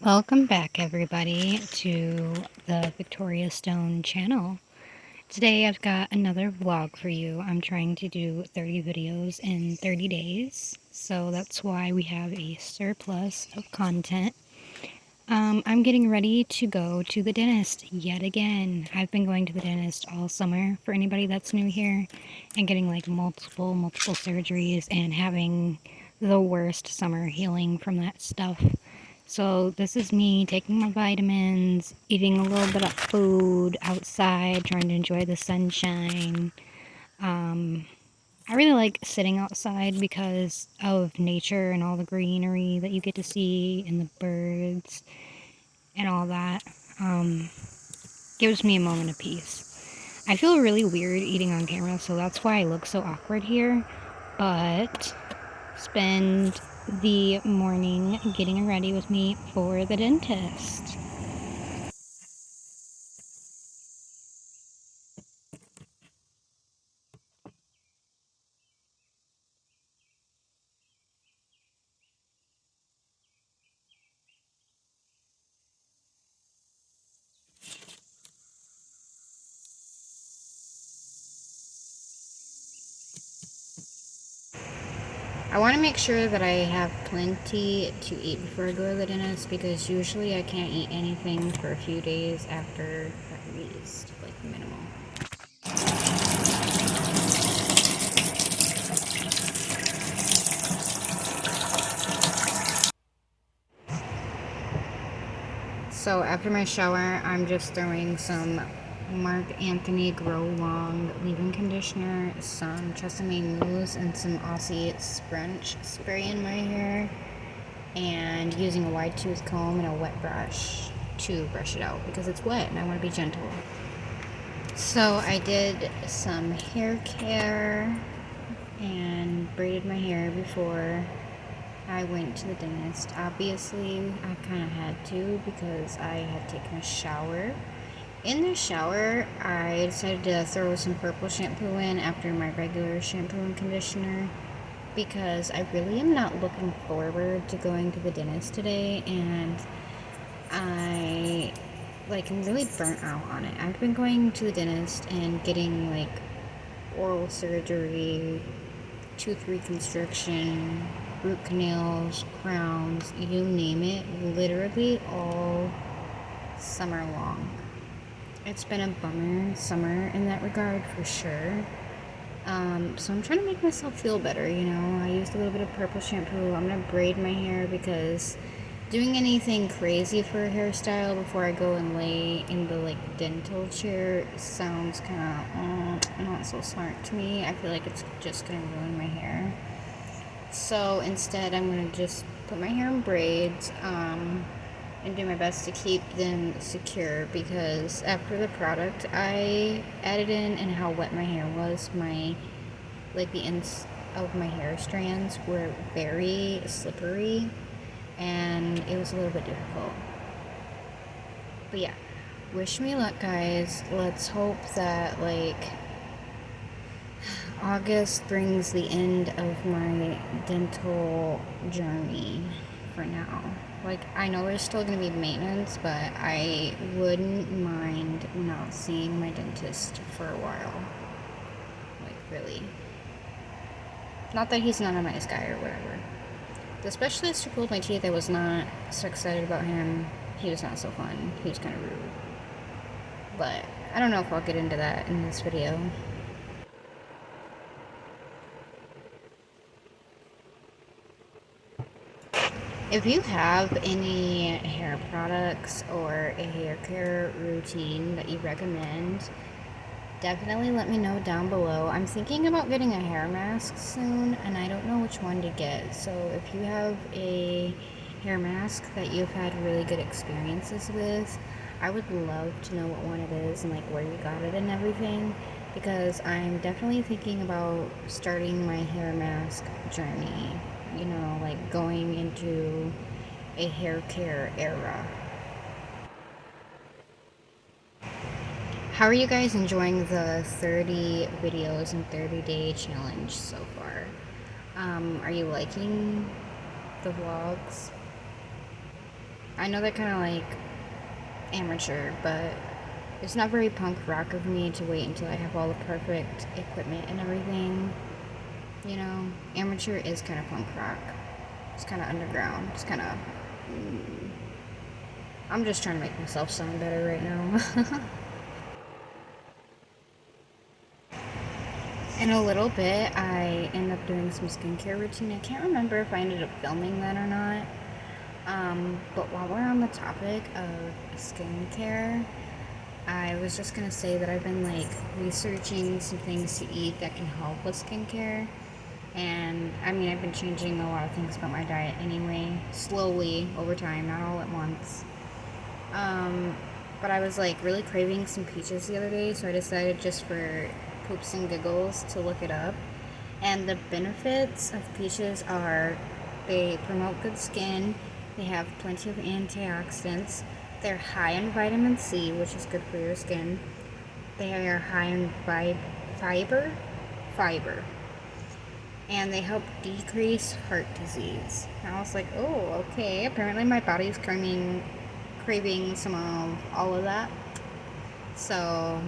Welcome back, everybody, to the Victoria Stone channel. Today I've got another vlog for you. I'm trying to do 30 videos in 30 days, so that's why we have a surplus of content. I'm getting ready to go to the dentist yet again. I've been going to the dentist all summer for anybody that's new here, and getting like multiple surgeries and having the worst summer healing from that stuff. So this is me taking my vitamins, eating a little bit of food outside, trying to enjoy the sunshine. I really like sitting outside because of nature and all the greenery that you get to see and the birds and all that. Gives me a moment of peace. I feel really weird eating on camera, so that's why I look so awkward here. But spend the morning getting ready with me for the dentist. I want to make sure that I have plenty to eat before I go to the dentist, because usually I can't eat anything for a few days after, at least, like minimal. So after my shower, I'm just throwing some Mark Anthony Grow Long leave-in conditioner, some Tresemme Mousse, and some Aussie Scrunch spray in my hair, and using a wide tooth comb and a wet brush to brush it out because it's wet and I want to be gentle. So I did some hair care and braided my hair before I went to the dentist. Obviously, I kind of had to because I had taken a shower. In the shower, I decided to throw some purple shampoo in after my regular shampoo and conditioner, because I really am not looking forward to going to the dentist today, and I am really burnt out on it. I've been going to the dentist and getting like oral surgery, tooth reconstruction, root canals, crowns, you name it, literally all summer long. It's been a bummer summer in that regard for sure. So I'm trying to make myself feel better, you know. I used a little bit of purple shampoo. I'm gonna braid my hair because doing anything crazy for a hairstyle before I go and lay in the like dental chair sounds kind of not so smart to me. I feel like it's just gonna ruin my hair. So instead, I'm gonna just put my hair in braids and do my best to keep them secure, because after the product I added in and how wet my hair was, the ends of my hair strands were very slippery and it was a little bit difficult. But yeah, wish me luck, guys. Let's hope that August brings the end of my dental journey for now. I know there's still going to be maintenance, but I wouldn't mind not seeing my dentist for a while. Really. Not that he's not a nice guy or whatever. The specialist who pulled my teeth, I was not so excited about him. He was not so fun. He was kind of rude. But I don't know if I'll get into that in this video. If you have any hair products or a hair care routine that you recommend, definitely let me know down below. I'm thinking about getting a hair mask soon, and I don't know which one to get. So if you have a hair mask that you've had really good experiences with, I would love to know what one it is and where you got it and everything, because I'm definitely thinking about starting my hair mask journey, you know, going into a hair care era. How are you guys enjoying the 30 videos and 30-day challenge so far? Are you liking the vlogs? I know they're kind of like amateur, but it's not very punk rock of me to wait until I have all the perfect equipment and everything. You know, amateur is kind of punk rock. It's kind of underground. It's kind of. I'm just trying to make myself sound better right now. In a little bit, I end up doing some skincare routine. I can't remember if I ended up filming that or not. But while we're on the topic of skincare, I was just gonna say that I've been like researching some things to eat that can help with skincare. And I mean, I've been changing a lot of things about my diet anyway, slowly over time, not all at once. Um, but I was like really craving some peaches the other day, so I decided just for poops and giggles to look it up. And the benefits of peaches are they promote good skin, they have plenty of antioxidants, they're high in vitamin C, which is good for your skin, they are high in fiber, and they help decrease heart disease. And I was like, oh, okay, apparently my body's craving some of all of that. So,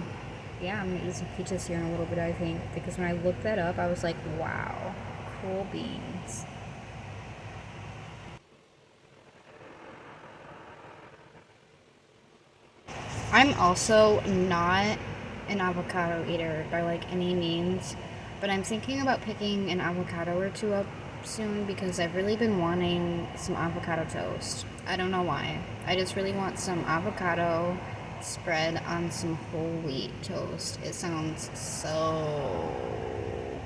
yeah, I'm gonna eat some peaches here in a little bit, I think, because when I looked that up, I was like, wow, cool beans. I'm also not an avocado eater by like any means, but I'm thinking about picking an avocado or two up soon because I've really been wanting some avocado toast. I don't know why. I just really want some avocado spread on some whole wheat toast. It sounds so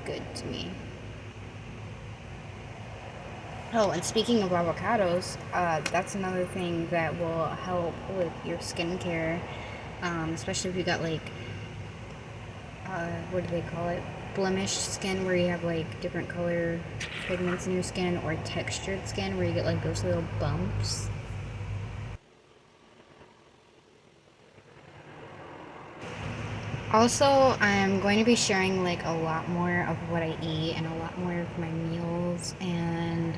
good to me. Oh, and speaking of avocados, that's another thing that will help with your skincare, especially if you got like, what do they call it? Blemished skin, where you have like different color pigments in your skin, or textured skin, where you get like those little bumps. Also, I'm going to be sharing like a lot more of what I eat and a lot more of my meals and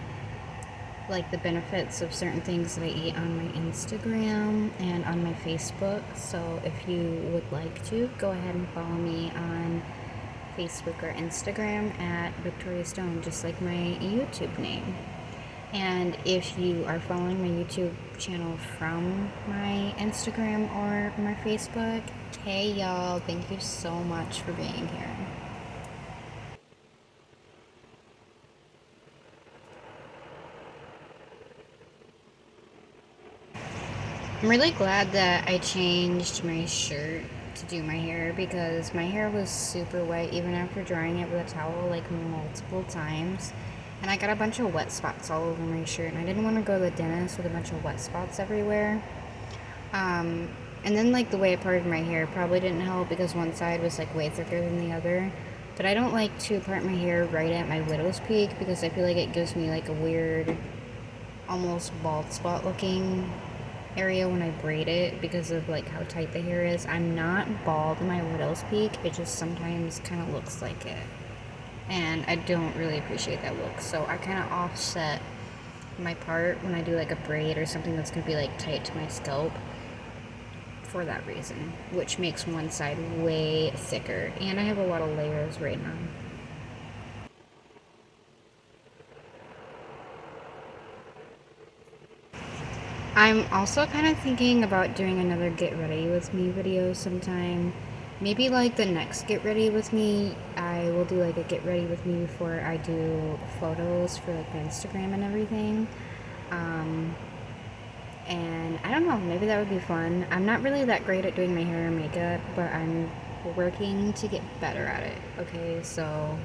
like the benefits of certain things that I eat on my Instagram and on my Facebook. So if you would like to, go ahead and follow me on Facebook or Instagram at Victoria Stone, just like my YouTube name. And if you are following my YouTube channel from my Instagram or my Facebook, hey y'all, thank you so much for being here. I'm really glad that I changed my shirt to do my hair because my hair was super wet even after drying it with a towel like multiple times. And I got a bunch of wet spots all over my shirt, and I didn't want to go to the dentist with a bunch of wet spots everywhere. Um, and then like the way I parted my hair probably didn't help because one side was like way thicker than the other. But I don't like to part my hair right at my widow's peak because I feel like it gives me like a weird, almost bald spot looking area when I braid it because of like how tight the hair is. I'm not bald in my widow's peak. It just sometimes kind of looks like it. And I don't really appreciate that look. So I kind of offset my part when I do like a braid or something that's going to be like tight to my scalp for that reason, which makes one side way thicker. And I have a lot of layers right now. I'm also kind of thinking about doing another get ready with me video sometime. Maybe like the next get ready with me, I will do like a get ready with me before I do photos for like my Instagram and everything. Um, and I don't know, maybe that would be fun. I'm not really that great at doing my hair and makeup, but I'm working to get better at it. Okay, so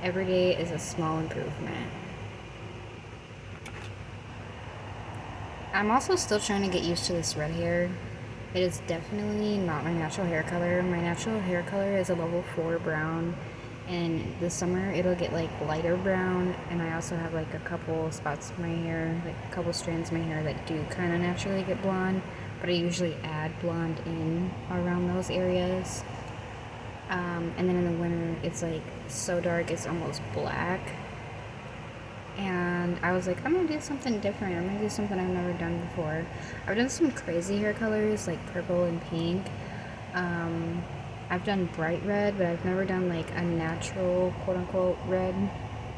every day is a small improvement. I'm also still trying to get used to this red hair. It is definitely not my natural hair color. My natural hair color is a level 4 brown, and this summer it'll get like lighter brown, and I also have like a couple spots in my hair, like a couple strands of my hair that do kind of naturally get blonde, but I usually add blonde in around those areas. And then in the winter it's like so dark it's almost black. and I was like, I'm gonna do something different. I'm gonna do something I've never done before. I've done some crazy hair colors like purple and pink. Um, I've done bright red, but I've never done like a natural quote unquote red.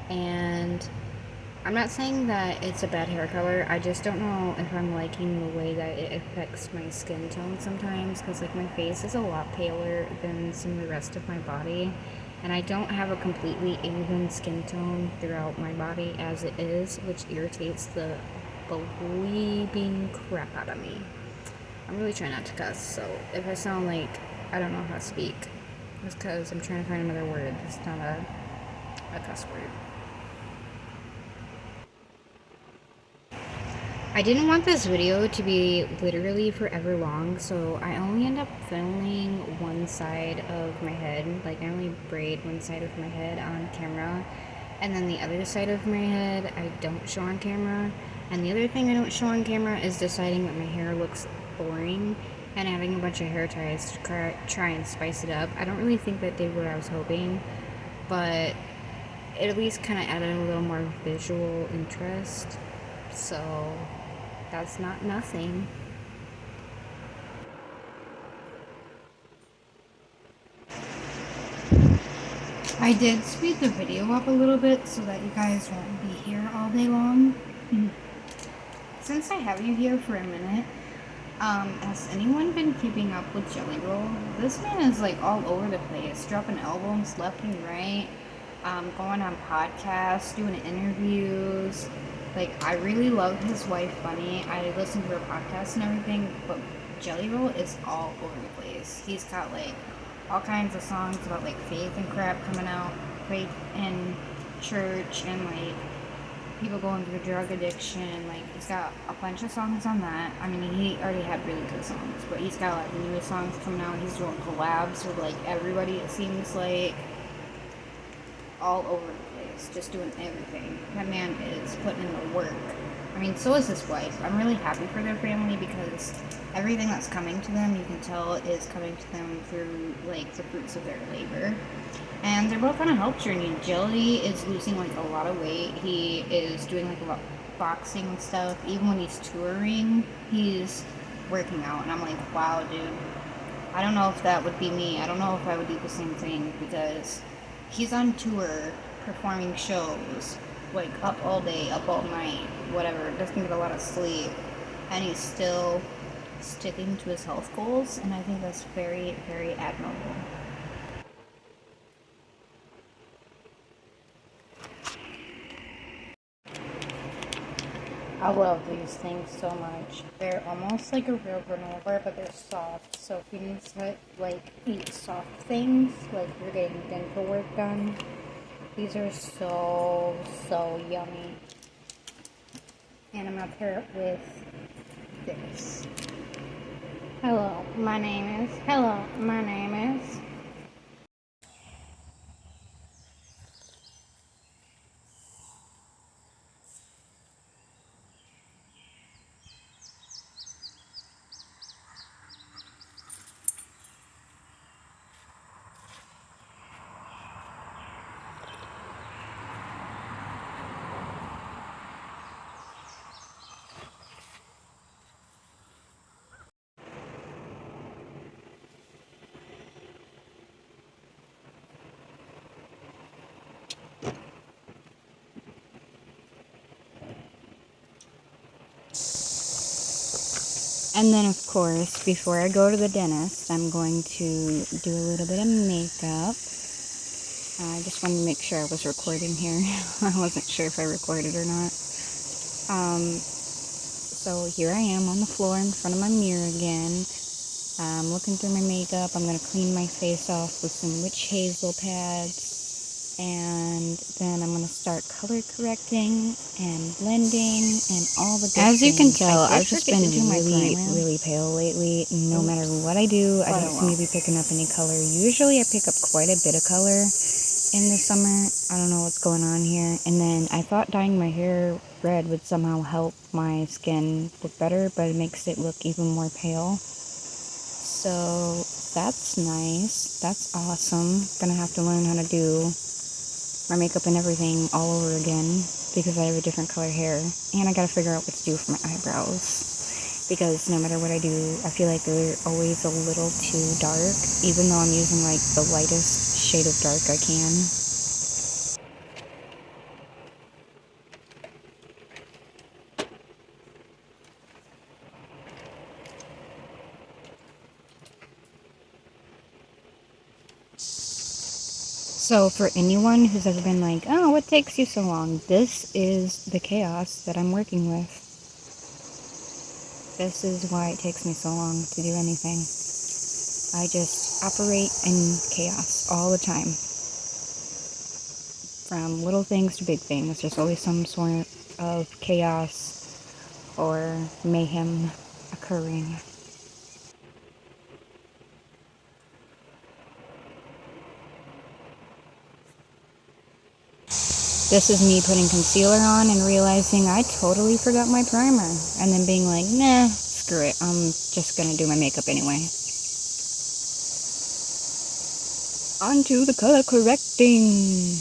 And I'm not saying that it's a bad hair color. I just don't know if I'm liking the way that it affects my skin tone sometimes, because like my face is a lot paler than some of the rest of my body, and I don't have a completely even skin tone throughout my body as it is, which irritates the bleeping crap out of me. I'm really trying not to cuss, so if I sound like I don't know how to speak, it's because I'm trying to find another word that's not a cuss word. I didn't want this video to be literally forever long, so I only end up filming one side of my head. Like, I only braid one side of my head on camera, and then the other side of my head I don't show on camera. And the other thing I don't show on camera is deciding that my hair looks boring and adding a bunch of hair ties to try and spice it up. I don't really think that did what I was hoping, but it at least kind of added a little more visual interest. So that's not nothing. I did speed the video up a little bit so that you guys won't be here all day long. Since I have you here for a minute, has anyone been keeping up with Jelly Roll? This man is like all over the place, dropping albums left and right, going on podcasts, doing interviews. Like, I really love his wife, Bunny. I listen to her podcast and everything, but Jelly Roll is all over the place. He's got like all kinds of songs about like faith and crap coming out, faith in church, and like people going through drug addiction. Like, he's got a bunch of songs on that. I mean, he already had really good songs, but he's got like new songs coming out. He's doing collabs with like everybody, it seems like, all over the place, just doing everything. That man is putting in the work. I mean, so is his wife. I'm really happy for their family because everything that's coming to them, you can tell, is coming to them through like the fruits of their labor. And they're both on a health journey. Jelly is losing like a lot of weight. He is doing like a lot of boxing and stuff. Even when he's touring, he's working out. And I'm like, wow, dude. I don't know if that would be me. I don't know if I would do the same thing because he's on tour performing shows, like up all day, up all night, whatever, doesn't get a lot of sleep, and he's still sticking to his health goals, and I think that's very, very admirable. I love these things so much. They're almost like a real granola, but they're soft. So if you need to like eat soft things, like you're getting dental work done, these are so yummy. And I'm gonna pair it with this. Hello, my name is. And then, of course, before I go to the dentist, I'm going to do a little bit of makeup. I just wanted to make sure I was recording here. I wasn't sure if I recorded or not. So here I am on the floor in front of my mirror again. I'm looking through my makeup. I'm going to clean my face off with some witch hazel pads. And then I'm going to start color correcting and blending and all the good things. As you can tell, I've just been really pale lately. No matter what I do, I don't seem to be picking up any color. Usually I pick up quite a bit of color in the summer. I don't know what's going on here. And then I thought dyeing my hair red would somehow help my skin look better, but it makes it look even more pale. So that's nice. That's awesome. Gonna have to learn how to do my makeup and everything all over again. because I have a different color hair. And I gotta figure out what to do for my eyebrows. Because no matter what I do, I feel like they're always a little too dark, even though I'm using like the lightest shade of dark I can. So for anyone who's ever been like, oh, what takes you so long? This is the chaos that I'm working with. This is why it takes me so long to do anything. I just operate in chaos all the time. From little things to big things, there's always some sort of chaos or mayhem occurring. This is me putting concealer on and realizing I totally forgot my primer. And then being like, nah, screw it. I'm just gonna do my makeup anyway. On to the color correcting.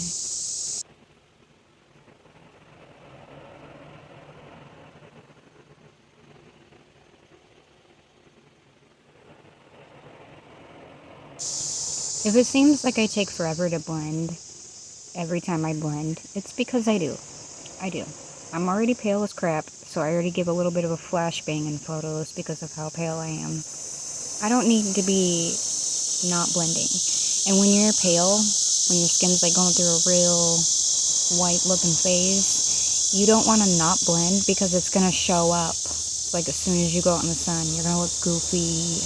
If it seems like I take forever to blend every time I blend, it's because I do. I do. I'm already pale as crap, so I already give a little bit of a flashbang in photos because of how pale I am. I don't need to be not blending. And when you're pale, when your skin's like going through a real white looking phase, you don't want to not blend because it's going to show up. Like as soon as you go out in the sun, you're going to look goofy.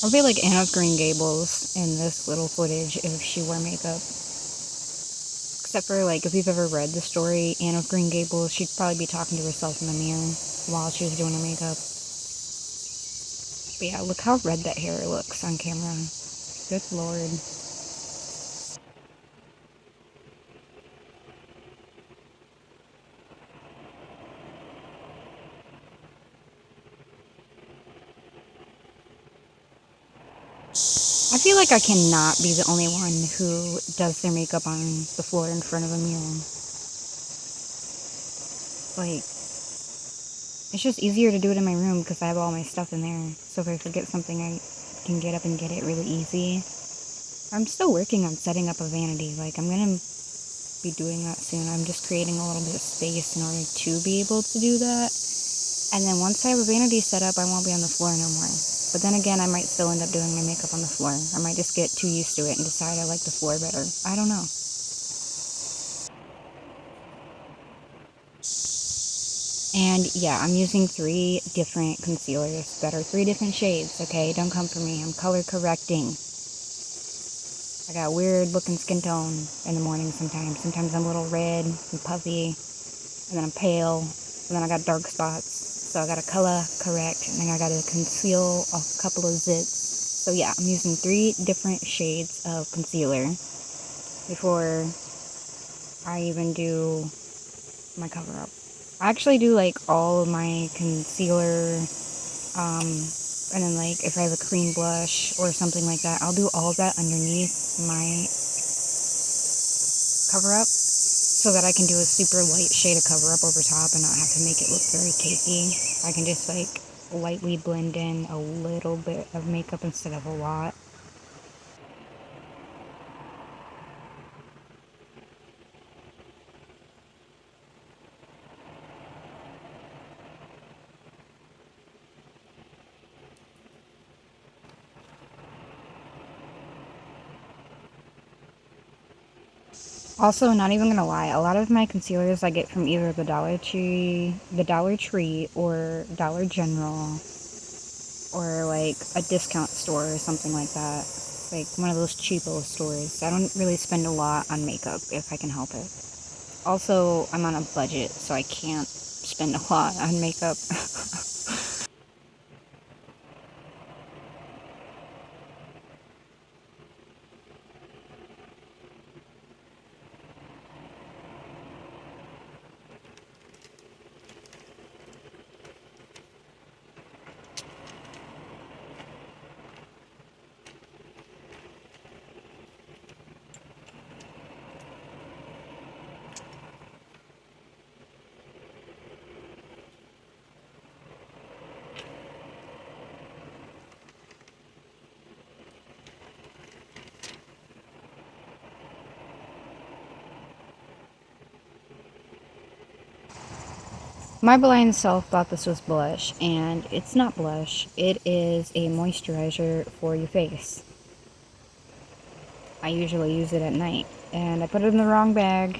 I'll be like Anne of Green Gables in this little footage if she wore makeup. Except for like if you've ever read the story Anne of Green Gables, she'd probably be talking to herself in the mirror while she was doing her makeup. But yeah, look how red that hair looks on camera. Good lord. I feel like I cannot be the only one who does their makeup on the floor in front of a mirror. Like, it's just easier to do it in my room because I have all my stuff in there. So if I forget something, I can get up and get it really easy. I'm still working on setting up a vanity. Like, I'm gonna be doing that soon. I'm just creating a little bit of space in order to be able to do that. And then once I have a vanity set up, I won't be on the floor no more. But then again, I might still end up doing my makeup on the floor. I might just get too used to it and decide I like the floor better. I don't know. And yeah, I'm using 3 different concealers that are 3 different shades, okay? Don't come for me. I'm color correcting. I got weird looking skin tone in the morning sometimes. Sometimes I'm a little red and puffy, and then I'm pale, and then I got dark spots. So I gotta color correct, and then I gotta conceal a couple of zits. So yeah, I'm using 3 different shades of concealer before I even do my cover up. I actually do like all of my concealer, and then like if I have a cream blush or something like that, I'll do all of that underneath my cover up so that I can do a super light shade of cover up over top and not have to make it look very cakey. I can just like lightly blend in a little bit of makeup instead of a lot. Also, not even gonna lie, a lot of my concealers I get from either the Dollar Tree or Dollar General, or like a discount store or something like that. Like one of those cheapo stores. I don't really spend a lot on makeup if I can help it. Also, I'm on a budget, so I can't spend a lot on makeup. My blind self thought this was blush, and it's not blush. It is a moisturizer for your face. I usually use it at night, and I put it in the wrong bag.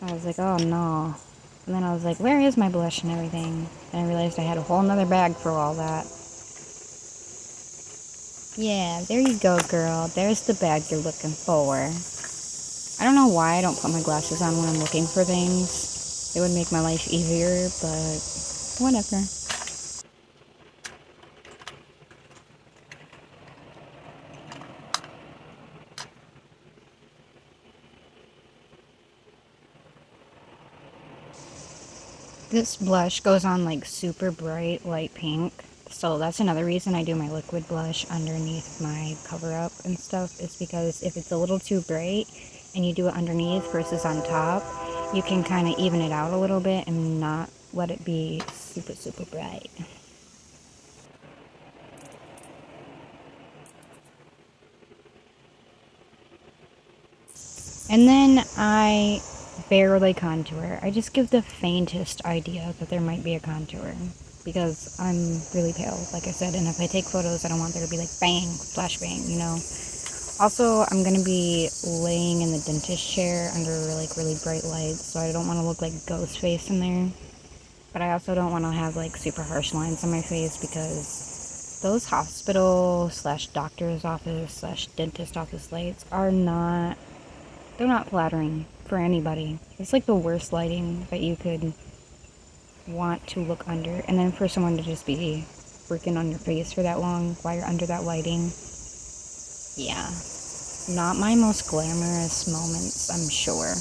I was like, oh no. And then I was like, where is my blush and everything? And I realized I had a whole nother bag for all that. Yeah, there you go, girl. There's the bag you're looking for. I don't know why I don't put my glasses on when I'm looking for things. It would make my life easier, but whatever. This blush goes on like super bright light pink. So that's another reason I do my liquid blush underneath my cover up and stuff, is because if it's a little too bright and you do it underneath versus on top, you can kind of even it out a little bit and not let it be super, super bright. And then I barely contour. I just give the faintest idea that there might be a contour because I'm really pale, like I said, and if I take photos, I don't want there to be like bang, flashbang, you know. Also, I'm gonna be laying in the dentist chair under like really bright lights, so I don't want to look like ghost face in there. But I also don't want to have like super harsh lines on my face because those hospital slash doctor's office slash dentist office lights are not, they're not flattering for anybody. It's like the worst lighting that you could want to look under. And then for someone to just be freaking on your face for that long while you're under that lighting. Yeah. Not my most glamorous moments, I'm sure.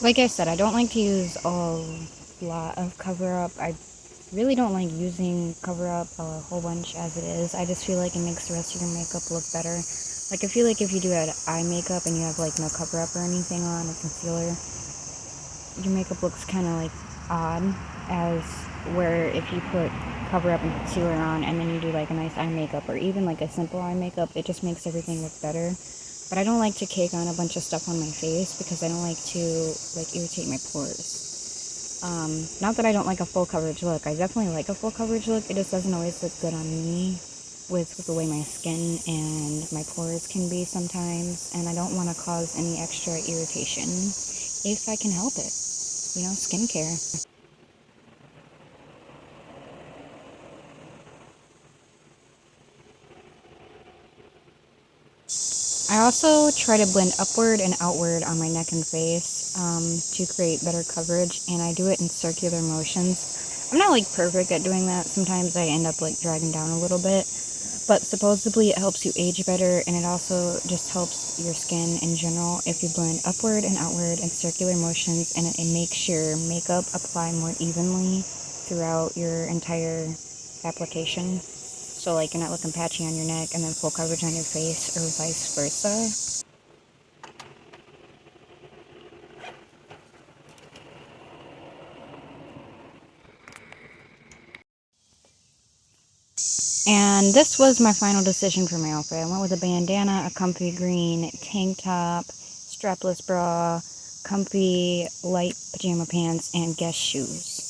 Like I said, I don't like to use a lot of cover up. I really don't like using cover up a whole bunch as it is. I just feel like it makes the rest of your makeup look better. Like I feel like if you do eye makeup and you have like no cover up or anything on or concealer, your makeup looks kind of like odd, as where if you put cover up and concealer on and then you do like a nice eye makeup or even like a simple eye makeup, it just makes everything look better. But I don't like to cake on a bunch of stuff on my face because I don't like to like irritate my pores. Not that I don't like a full coverage look. I definitely like a full coverage look. It just doesn't always look good on me with the way my skin and my pores can be sometimes, and I don't want to cause any extra irritation if I can help it. You know, skincare. I also try to blend upward and outward on my neck and face to create better coverage, and I do it in circular motions. I'm not like perfect at doing that. Sometimes I end up like dragging down a little bit, but supposedly it helps you age better, and it also just helps your skin in general if you blend upward and outward in circular motions, and it makes your makeup apply more evenly throughout your entire application. So like you're not looking patchy on your neck and then full coverage on your face, or vice versa. And this was my final decision for my outfit. I went with a bandana, a comfy green tank top, strapless bra, comfy light pajama pants, and Guess shoes.